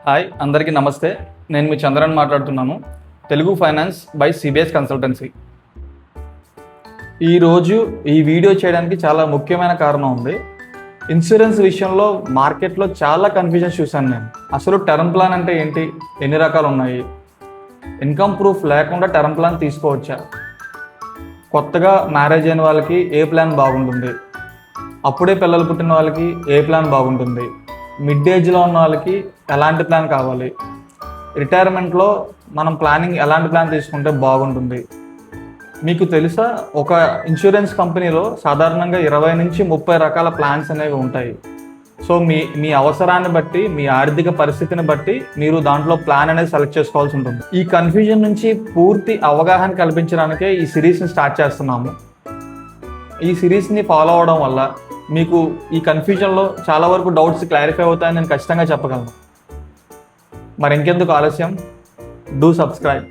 Hi అందరికీ నమస్తే. నేను మీ చంద్రన్ మాట్లాడుతున్నాను. Telugu finance by CBS consultancy. ఈరోజు ఈ వీడియో చేయడానికి చాలా ముఖ్యమైన కారణం ఉంది. ఇన్సూరెన్స్ విషయంలో మార్కెట్లో చాలా కన్ఫ్యూజన్స్ చూశాను నేను. అసలు టర్మ్ ప్లాన్ అంటే ఏంటి, ఎన్ని రకాలు ఉన్నాయి, ఇన్కమ్ ప్రూఫ్ లేకుండా టర్మ్ ప్లాన్ తీసుకోవచ్చా, కొత్తగా మ్యారేజ్ అయిన వాళ్ళకి ఏ ప్లాన్ బాగుంటుంది, అప్పుడే పిల్లలు పుట్టిన వాళ్ళకి ఏ ప్లాన్ బాగుంటుంది, మిడ్ ఏజ్లో ఉన్న వాళ్ళకి ఎలాంటి ప్లాన్ కావాలి, రిటైర్మెంట్లో మనం ప్లానింగ్ ఎలాంటి ప్లాన్ తీసుకుంటే బాగుంటుంది. మీకు తెలుసా, ఒక ఇన్సూరెన్స్ కంపెనీలో సాధారణంగా 20 నుంచి 30 రకాల ప్లాన్స్ అనేవి ఉంటాయి. సో మీ అవసరాన్ని బట్టి, మీ ఆర్థిక పరిస్థితిని బట్టి మీరు దాంట్లో ప్లాన్ అనేది సెలెక్ట్ చేసుకోవాల్సి ఉంటుంది. ఈ కన్ఫ్యూజన్ నుంచి పూర్తి అవగాహన కల్పించడానికే ఈ సిరీస్ని స్టార్ట్ చేస్తున్నాము. ఈ సిరీస్ని ఫాలో అవడం వల్ల మీకు ఈ కన్ఫ్యూజన్లో చాలా వరకు డౌట్స్ క్లారిఫై అవుతాయని నేను ఖచ్చితంగా చెప్పగలను. మరి ఇంకెందుకు ఆలస్యం, డూ సబ్స్క్రైబ్.